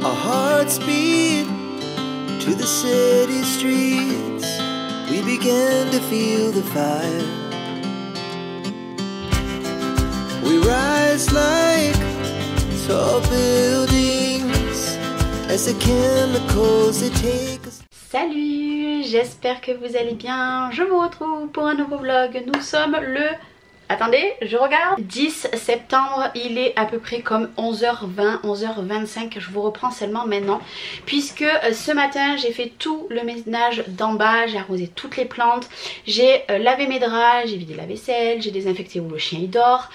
Our hearts beat to the city streets. We began to feel the fire. We rise like tall buildings as the chemicals they take us. Salut, j'espère que vous allez bien. Je vous retrouve pour un nouveau vlog. Nous sommes le... Attendez, je regarde. 10 septembre, il est à peu près comme 11h20, 11h25. Je vous reprends seulement maintenant. Puisque ce matin, j'ai fait tout le ménage d'en bas. J'ai arrosé toutes les plantes. J'ai lavé mes draps, j'ai vidé la vaisselle, j'ai désinfecté où le chien il dort.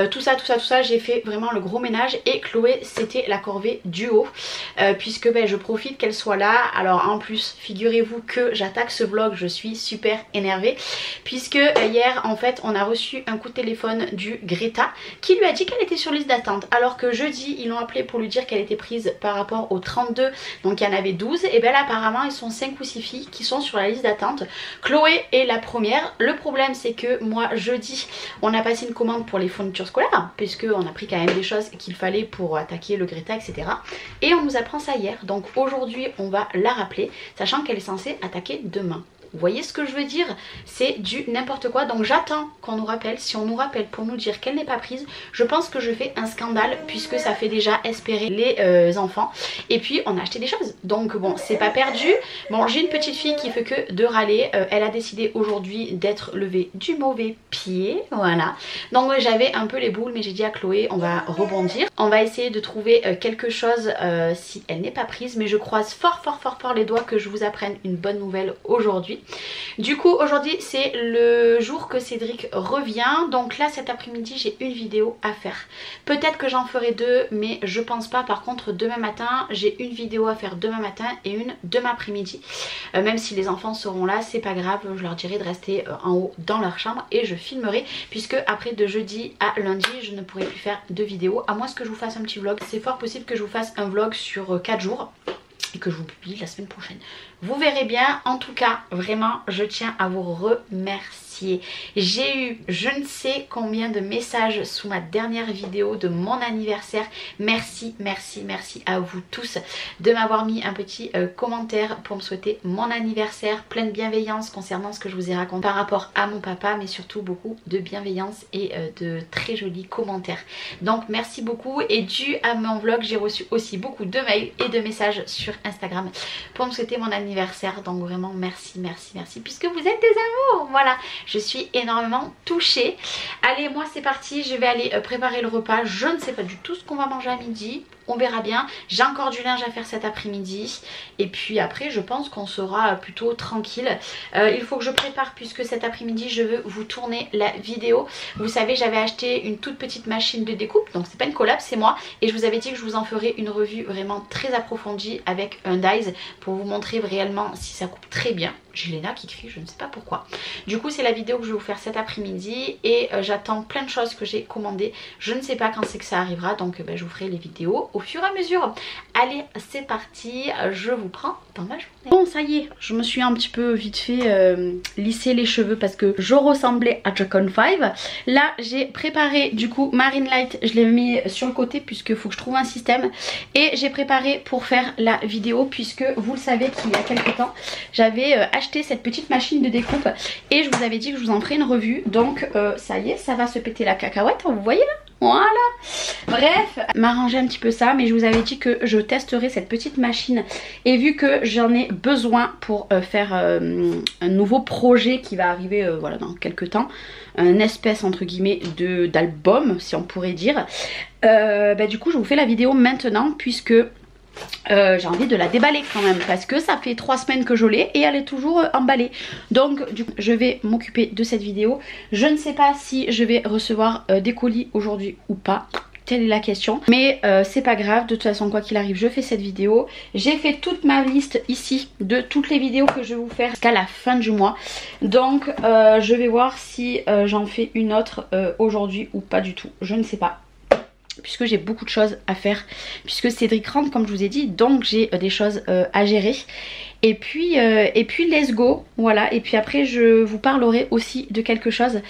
Tout ça. J'ai fait vraiment le gros ménage. Et Chloé, c'était la corvée du haut. Puisque je profite qu'elle soit là. Alors en plus, figurez-vous que j'attaque ce vlog. Je suis super énervée. Puisque hier, en fait, on a reçu un coup de téléphone du Greta qui lui a dit qu'elle était sur liste d'attente, alors que jeudi ils l'ont appelé pour lui dire qu'elle était prise par rapport aux 32, donc il y en avait 12. Et bien là apparemment ils sont 5 ou 6 filles qui sont sur la liste d'attente. Chloé est la première. Le problème c'est que moi jeudi on a passé une commande pour les fournitures scolaires, puisque on a pris quand même des choses qu'il fallait pour attaquer le Greta, etc. Et on nous apprend ça hier, donc aujourd'hui on va la rappeler, sachant qu'elle est censée attaquer demain. Vous voyez ce que je veux dire? C'est du n'importe quoi. Donc j'attends qu'on nous rappelle. Si on nous rappelle pour nous dire qu'elle n'est pas prise, je pense que je fais un scandale, puisque ça fait déjà espérer les enfants. Et puis on a acheté des choses. Donc bon, c'est pas perdu. Bon, j'ai une petite fille qui fait que de râler. Elle a décidé aujourd'hui d'être levée du mauvais pied. Voilà. Donc j'avais un peu les boules, mais j'ai dit à Chloé, on va rebondir. On va essayer de trouver quelque chose si elle n'est pas prise. Mais je croise fort les doigts que je vous apprenne une bonne nouvelle aujourd'hui. Du coup aujourd'hui c'est le jour que Cédric revient, donc là cet après-midi j'ai une vidéo à faire. Peut-être que j'en ferai deux, mais je pense pas. Par contre demain matin j'ai une vidéo à faire demain matin et une demain après-midi. Même si les enfants seront là, c'est pas grave, je leur dirai de rester en haut dans leur chambre et je filmerai, puisque après de jeudi à lundi je ne pourrai plus faire de vidéo, à moins que je vous fasse un petit vlog. C'est fort possible que je vous fasse un vlog sur 4 jours et que je vous publie la semaine prochaine. Vous verrez bien. En tout cas, vraiment, je tiens à vous remercier. J'ai eu je ne sais combien de messages sous ma dernière vidéo de mon anniversaire. Merci à vous tous de m'avoir mis un petit commentaire pour me souhaiter mon anniversaire. Plein de bienveillance concernant ce que je vous ai raconté par rapport à mon papa, mais surtout beaucoup de bienveillance et de très jolis commentaires. Donc merci beaucoup. Et dû à mon vlog, j'ai reçu aussi beaucoup de mails et de messages sur Instagram pour me souhaiter mon anniversaire. Donc vraiment merci, puisque vous êtes des amours. Voilà, je suis énormément touchée. Allez, moi c'est parti, je vais aller préparer le repas. Je ne sais pas du tout ce qu'on va manger à midi, on verra bien. J'ai encore du linge à faire cet après-midi, et puis après je pense qu'on sera plutôt tranquille. Il faut que je prépare, puisque cet après-midi je veux vous tourner la vidéo. Vous savez, j'avais acheté une toute petite machine de découpe, donc c'est pas une collab, c'est moi, et je vous avais dit que je vous en ferai une revue vraiment très approfondie avec un dies pour vous montrer réellement si ça coupe très bien. J'ai Léna qui crie, je ne sais pas pourquoi. Du coup c'est la vidéo que je vais vous faire cet après-midi, et j'attends plein de choses que j'ai commandées. Je ne sais pas quand c'est que ça arrivera, donc je vous ferai les vidéos au fur et à mesure. Allez, c'est parti, je vous prends dans ma journée. Bon, ça y est, je me suis un petit peu vite fait lisser les cheveux parce que je ressemblais à Dragon 5. Là j'ai préparé du coup ma ring light, je l'ai mis sur le côté puisque faut que je trouve un système, et j'ai préparé pour faire la vidéo, puisque vous le savez qu'il y a quelques temps j'avais acheté cette petite machine de découpe et je vous avais dit que je vous en ferai une revue. Donc ça y est, ça va se péter la cacahuète, vous voyez là. Voilà. Bref, m'arranger un petit peu ça, mais je vous avais dit que je testerai cette petite machine, et vu que j'en ai besoin pour faire un nouveau projet qui va arriver voilà, dans quelques temps, un espèce entre guillemets d'album si on pourrait dire, du coup je vous fais la vidéo maintenant, puisque j'ai envie de la déballer quand même, parce que ça fait 3 semaines que je l'ai et elle est toujours emballée. Donc du coup je vais m'occuper de cette vidéo. Je ne sais pas si je vais recevoir des colis aujourd'hui ou pas, telle est la question, mais c'est pas grave, de toute façon quoi qu'il arrive je fais cette vidéo. J'ai fait toute ma liste ici de toutes les vidéos que je vais vous faire jusqu'à la fin du mois, donc je vais voir si j'en fais une autre aujourd'hui ou pas du tout, je ne sais pas, puisque j'ai beaucoup de choses à faire, puisque Cédric rentre comme je vous ai dit, donc j'ai des choses à gérer. Et puis let's go, voilà. Et puis après je vous parlerai aussi de quelque chose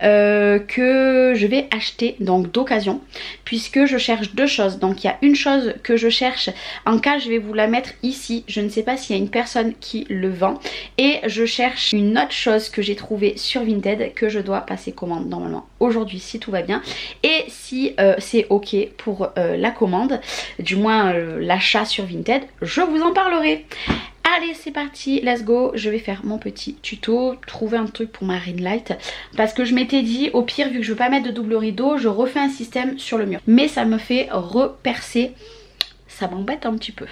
que je vais acheter donc d'occasion, puisque je cherche deux choses. Donc il y a une chose que je cherche, en cas je vais vous la mettre ici, je ne sais pas s'il y a une personne qui le vend, et je cherche une autre chose que j'ai trouvée sur Vinted que je dois passer commande normalement aujourd'hui si tout va bien, et si c'est ok pour la commande, du moins l'achat sur Vinted, je vous en parlerai. Allez c'est parti, let's go. Je vais faire mon petit tuto, trouver un truc pour ma ring light, parce que je m'étais dit au pire, vu que je veux pas mettre de double rideau, je refais un système sur le mur, mais ça me fait repercer, ça m'embête un petit peu.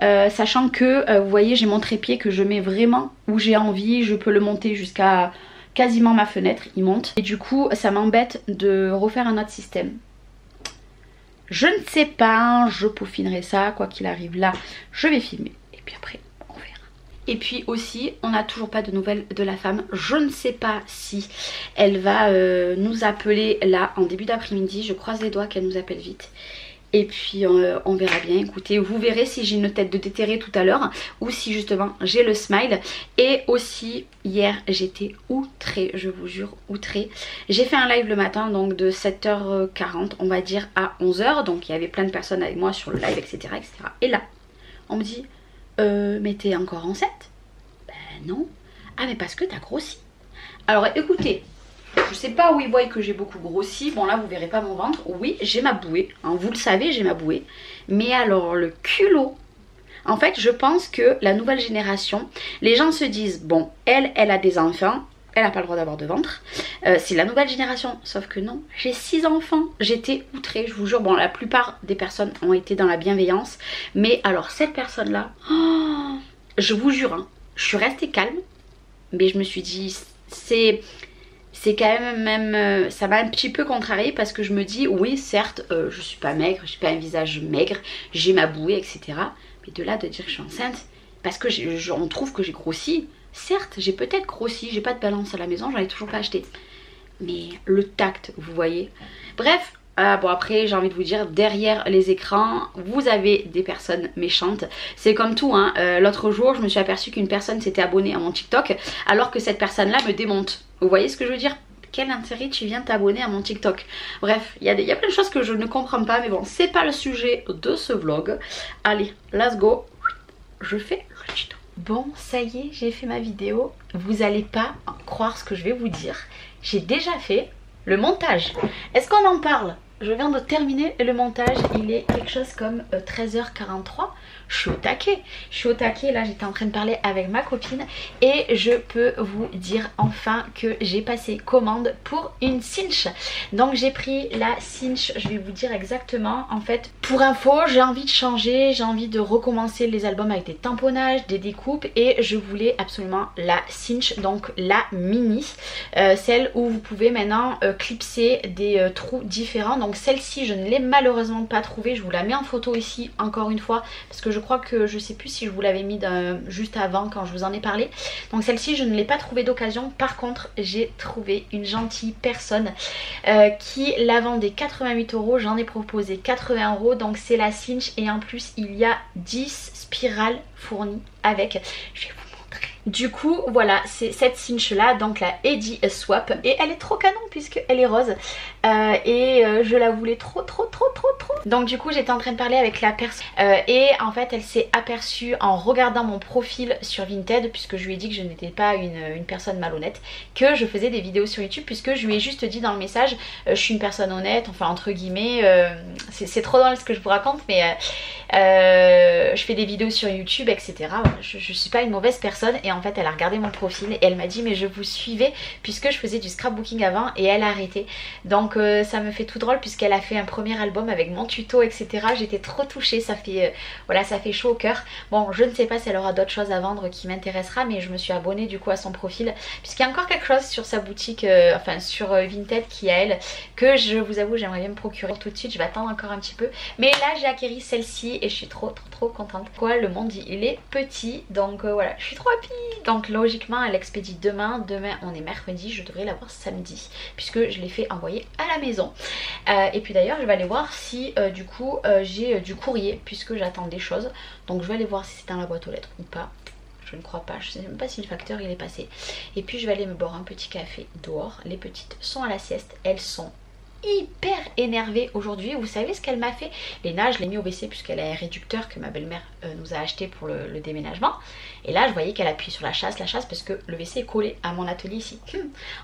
Sachant que vous voyez j'ai mon trépied que je mets vraiment où j'ai envie, je peux le monter jusqu'à quasiment ma fenêtre, il monte, et du coup ça m'embête de refaire un autre système. Je ne sais pas, je peaufinerai ça, quoi qu'il arrive là, je vais filmer et puis après on verra. Et puis aussi, on n'a toujours pas de nouvelles de la femme, je ne sais pas si elle va nous appeler là en début d'après-midi, je croise les doigts qu'elle nous appelle vite. Et puis on verra bien, écoutez, vous verrez si j'ai une tête de déterrée tout à l'heure ou si justement j'ai le smile. Et aussi hier j'étais outrée, je vous jure, outrée. J'ai fait un live le matin donc de 7h40 on va dire à 11h, donc il y avait plein de personnes avec moi sur le live etc. etc. Et là on me dit mais t'es encore enceinte? Ben non. Ah mais parce que t'as grossi. Alors écoutez, je sais pas où ils voient que j'ai beaucoup grossi. Bon là vous verrez pas mon ventre. Oui j'ai ma bouée, hein, vous le savez j'ai ma bouée. Mais alors le culot. En fait je pense que la nouvelle génération, les gens se disent bon elle a des enfants, elle n'a pas le droit d'avoir de ventre. C'est la nouvelle génération. Sauf que non, j'ai 6 enfants. J'étais outrée, je vous jure. Bon la plupart des personnes ont été dans la bienveillance. Mais alors cette personne là, oh, je vous jure, hein, je suis restée calme. Mais je me suis dit c'est quand même, ça m'a un petit peu contrariée parce que je me dis, oui certes, je suis pas maigre, j'ai pas un visage maigre, j'ai ma bouée, etc. Mais de là de dire que je suis enceinte, parce que on trouve que j'ai grossi, certes, j'ai peut-être grossi, j'ai pas de balance à la maison, j'en ai toujours pas acheté. Mais le tact, vous voyez. Bref, bon après j'ai envie de vous dire, derrière les écrans, vous avez des personnes méchantes. C'est comme tout, hein. L'autre jour, je me suis aperçue qu'une personne s'était abonnée à mon TikTok, alors que cette personne-là me démonte. Vous voyez ce que je veux dire? Quel intérêt tu viens t'abonner à mon TikTok? Bref, il y a plein de choses que je ne comprends pas, mais bon, c'est pas le sujet de ce vlog. Allez, let's go. Je fais le tuto. Bon, ça y est, j'ai fait ma vidéo. Vous allez pas croire ce que je vais vous dire. J'ai déjà fait le montage. Est-ce qu'on en parle? Je viens de terminer le montage, il est quelque chose comme 13h43. Je suis au taquet, là j'étais en train de parler avec ma copine et je peux vous dire enfin que j'ai passé commande pour une cinch. Donc j'ai pris la cinch, je vais vous dire exactement, en fait pour info j'ai envie de changer, j'ai envie de recommencer les albums avec des tamponnages, des découpes, et je voulais absolument la cinch, donc la mini, celle où vous pouvez maintenant clipser des trous différents. Donc celle-ci je ne l'ai malheureusement pas trouvée, je vous la mets en photo ici encore une fois parce que je crois que je sais plus si je vous l'avais mis juste avant quand je vous en ai parlé. Donc celle-ci je ne l'ai pas trouvée d'occasion. Par contre j'ai trouvé une gentille personne qui la vendait 88 €. J'en ai proposé 80 €. Donc c'est la cinch et en plus il y a 10 spirales fournies avec. Je vais vous montrer. Du coup voilà, c'est cette cinch là, donc la Eddie Swap, et elle est trop canon puisqu'elle est rose et je la voulais trop. Donc du coup j'étais en train de parler avec la personne et en fait elle s'est aperçue en regardant mon profil sur Vinted, puisque je lui ai dit que je n'étais pas une personne malhonnête, que je faisais des vidéos sur YouTube, puisque je lui ai juste dit dans le message je suis une personne honnête, enfin entre guillemets, c'est trop drôle ce que je vous raconte, mais je fais des vidéos sur YouTube etc. Je suis pas une mauvaise personne. Et en fait elle a regardé mon profil et elle m'a dit mais je vous suivais puisque je faisais du scrapbooking avant, et elle a arrêté. Donc ça me fait tout drôle puisqu'elle a fait un premier album avec mon tuto etc. J'étais trop touchée, ça fait voilà, ça fait chaud au cœur. Bon je ne sais pas si elle aura d'autres choses à vendre qui m'intéressera, mais je me suis abonnée du coup à son profil puisqu'il y a encore quelque chose sur sa boutique, enfin sur Vinted qui est à elle, que je vous avoue j'aimerais bien me procurer tout de suite. Je vais attendre encore un petit peu, mais là j'ai acquéri celle-ci happy et je suis trop contente. Quoi, le monde il est petit, donc voilà, je suis trop happy. Donc logiquement elle expédie demain. Demain on est mercredi, je devrais l'avoir samedi puisque je l'ai fait envoyer à la maison. Et puis d'ailleurs je vais aller voir si du coup j'ai du courrier puisque j'attends des choses. Donc je vais aller voir si c'est dans la boîte aux lettres ou pas. Je ne crois pas, je ne sais même pas si le facteur il est passé. Et puis je vais aller me boire un petit café dehors. Les petites sont à la sieste, elles sont hyper énervée aujourd'hui. Vous savez ce qu'elle m'a fait? Léna, je l'ai mis au WC puisqu'elle a un réducteur que ma belle-mère nous a acheté pour le déménagement. Et là je voyais qu'elle appuie sur la chasse parce que le WC est collé à mon atelier ici.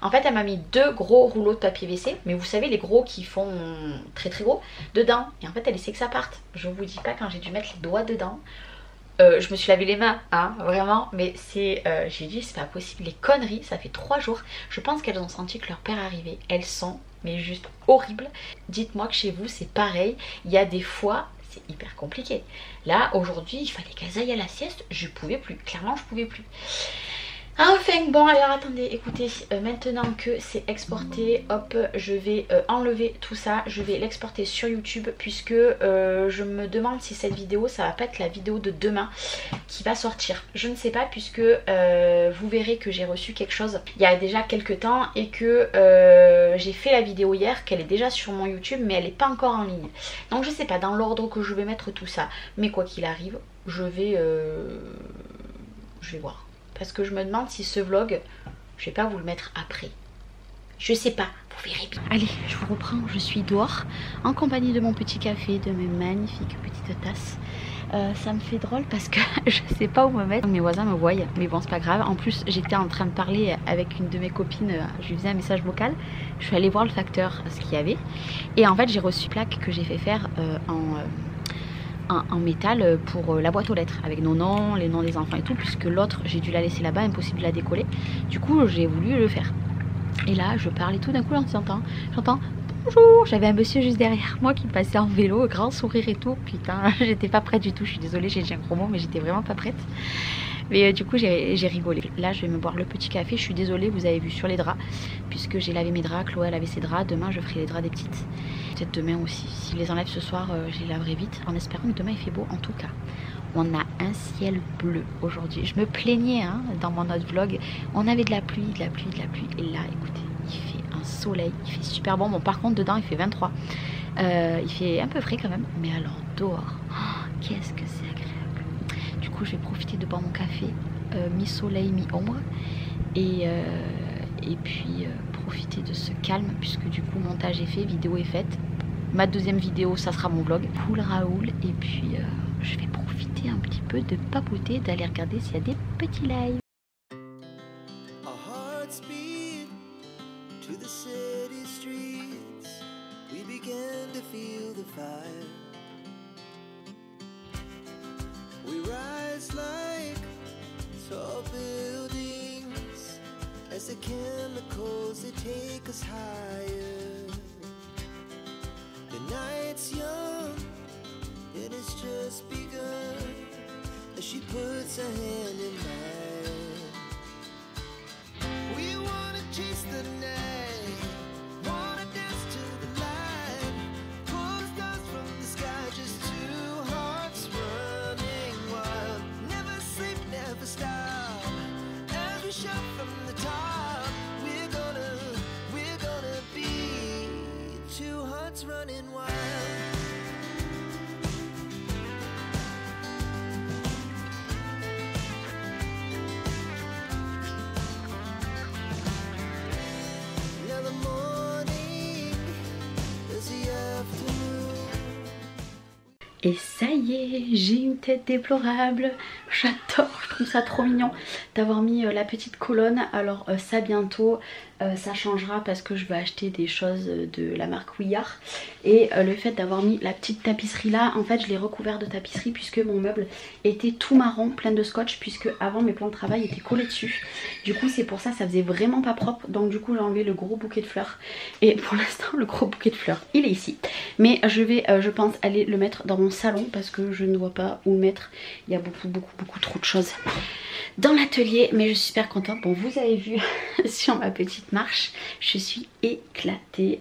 En fait elle m'a mis 2 gros rouleaux de papier WC, mais vous savez les gros qui font très gros dedans. Et en fait elle essaie que ça parte. Je vous dis pas quand j'ai dû mettre les doigts dedans. Je me suis lavé les mains, hein, vraiment, mais c'est, j'ai dit c'est pas possible, les conneries, ça fait 3 jours, je pense qu'elles ont senti que leur père arrivait, elles sont, mais juste horribles. Dites-moi que chez vous c'est pareil, il y a des fois, c'est hyper compliqué. Là, aujourd'hui, il fallait qu'elles aillent à la sieste, je pouvais plus, clairement je pouvais plus. Enfin bon, alors attendez, écoutez, maintenant que c'est exporté, hop, je vais enlever tout ça, je vais l'exporter sur YouTube puisque je me demande si cette vidéo, ça va pas être la vidéo de demain qui va sortir. Je ne sais pas puisque vous verrez que j'ai reçu quelque chose il y a déjà quelques temps et que j'ai fait la vidéo hier, qu'elle est déjà sur mon YouTube mais elle n'est pas encore en ligne. Donc je sais pas dans l'ordre que je vais mettre tout ça, mais quoi qu'il arrive, je vais voir. Parce que je me demande si ce vlog, je vais pas vous le mettre après. Je sais pas, vous verrez bien. Allez, je vous reprends, je suis dehors en compagnie de mon petit café, de mes magnifiques petites tasses. Ça me fait drôle parce que je sais pas où me mettre. Mes voisins me voient, mais bon c'est pas grave. En plus j'étais en train de parler avec une de mes copines, je lui faisais un message vocal. Je suis allée voir le facteur, ce qu'il y avait. Et en fait j'ai reçu une plaque que j'ai fait faire en métal pour la boîte aux lettres avec nos noms, les noms des enfants et tout, puisque l'autre j'ai dû la laisser là-bas, impossible de la décoller. Du coup j'ai voulu le faire. Et là je parle et tout d'un coup j'entends bonjour. J'avais un monsieur juste derrière moi qui passait en vélo, grand sourire et tout. Putain, j'étais pas prête du tout, je suis désolée, j'ai dit un gros mot mais j'étais vraiment pas prête. Mais du coup j'ai rigolé. Là je vais me boire le petit café, je suis désolée, vous avez vu sur les draps, puisque j'ai lavé mes draps, Chloé a lavé ses draps, demain je ferai les draps des petites. Peut-être demain aussi, si je les enlève ce soir je les laverai vite, en espérant que demain il fait beau. En tout cas, on a un ciel bleu aujourd'hui. Je me plaignais hein, dans mon autre vlog, on avait de la pluie, et là écoutez, il fait un soleil, il fait super bon. Bon par contre dedans il fait 23, il fait un peu frais quand même, mais alors dehors, oh, qu'est-ce que c'est agréable. Du coup je vais profiter de boire mon café, mi-soleil, mi-ombre, et puis profiter de ce calme, puisque du coup montage est fait, vidéo est faite. Ma deuxième vidéo ça sera mon vlog, cool Raoul, et puis je vais profiter un petit peu de papoter, d'aller regarder s'il y a des petits lives. To the city streets, we began to feel the fire. We rise like tall buildings as the chemicals they take us higher. The night's young, it has just begun as she puts her hand in mine. We wanna chase the night, wanna dance to the light, pull the stars from the sky, just two hearts running wild. Never sleep, never stop, as we shout from the top. We're gonna be two hearts running wild. Et ça y est, j'ai une tête déplorable. J'adore, je trouve ça trop mignon d'avoir mis la petite colonne. Alors ça bientôt, ça changera parce que je vais acheter des choses de la marque Ouillard. Et le fait d'avoir mis la petite tapisserie là, en fait je l'ai recouvert de tapisserie puisque mon meuble était tout marron, plein de scotch, puisque avant mes plans de travail étaient collés dessus. Du coup c'est pour ça, ça faisait vraiment pas propre. Donc du coup j'ai enlevé le gros bouquet de fleurs. Et pour l'instant le gros bouquet de fleurs il est ici. Mais je vais je pense aller le mettre dans mon salon parce que je ne vois pas où le mettre. Il y a beaucoup trop de choses dans l'atelier, mais je suis super contente. Bon, vous avez vu sur ma petite marche, je suis éclatée.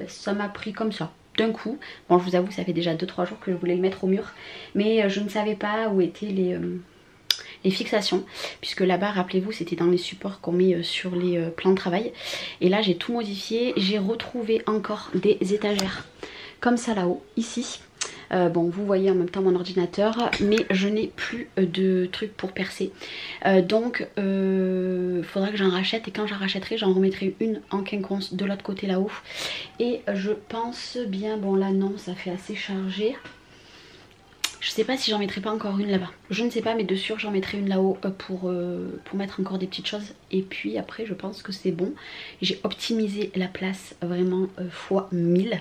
Ça m'a pris comme ça d'un coup. Bon, je vous avoue, ça fait déjà 2-3 jours que je voulais le mettre au mur, mais je ne savais pas où étaient les fixations, puisque là-bas, rappelez-vous, c'était dans les supports qu'on met sur les plans de travail. Et là, j'ai tout modifié. J'ai retrouvé encore des étagères comme ça là-haut, ici. Bon, vous voyez en même temps mon ordinateur, mais je n'ai plus de trucs pour percer. Donc, faudra que j'en rachète, et quand j'en rachèterai, j'en remettrai une en quinconce de l'autre côté là-haut. Et je pense bien, bon là non, ça fait assez chargé. Je sais pas si j'en mettrai pas encore une là-bas. Je ne sais pas, mais de sûr j'en mettrai une là-haut pour mettre encore des petites choses. Et puis après je pense que c'est bon. J'ai optimisé la place vraiment fois 1000.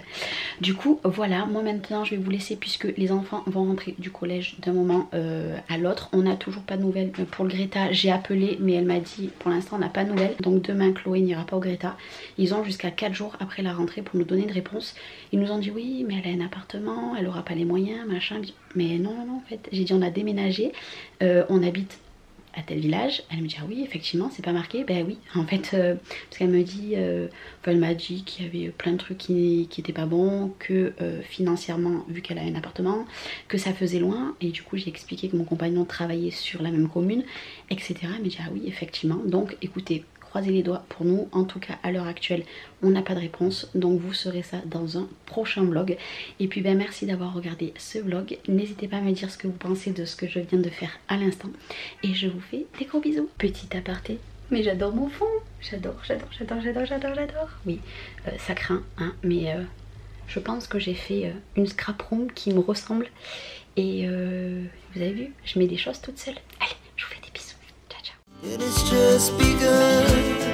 Du coup voilà, moi maintenant je vais vous laisser puisque les enfants vont rentrer du collège d'un moment à l'autre. On n'a toujours pas de nouvelles pour le Greta. J'ai appelé mais elle m'a dit pour l'instant on n'a pas de nouvelles. Donc demain Chloé n'ira pas au Greta. Ils ont jusqu'à 4 jours après la rentrée pour nous donner une réponse. Ils nous ont dit oui mais elle a un appartement, elle aura pas les moyens, machin. Mais non, en fait, j'ai dit on a déménagé, on habite à tel village. Elle me dit ah oui effectivement c'est pas marqué. Ben oui en fait parce qu'elle me dit enfin, elle m'a dit qu'il y avait plein de trucs qui étaient pas bons, que financièrement vu qu'elle a un appartement, que ça faisait loin, et du coup j'ai expliqué que mon compagnon travaillait sur la même commune, etc. Elle me dit ah oui effectivement. Donc écoutez, croisez les doigts pour nous, en tout cas à l'heure actuelle on n'a pas de réponse, donc vous saurez ça dans un prochain vlog. Et puis ben merci d'avoir regardé ce vlog, n'hésitez pas à me dire ce que vous pensez de ce que je viens de faire à l'instant, et je vous fais des gros bisous. Petit aparté, mais j'adore mon fond, j'adore. Oui, ça craint hein, mais je pense que j'ai fait une scrap room qui me ressemble, et vous avez vu, je mets des choses toute seule. Allez, je vous fais des bisous, ciao ciao. It has just begun.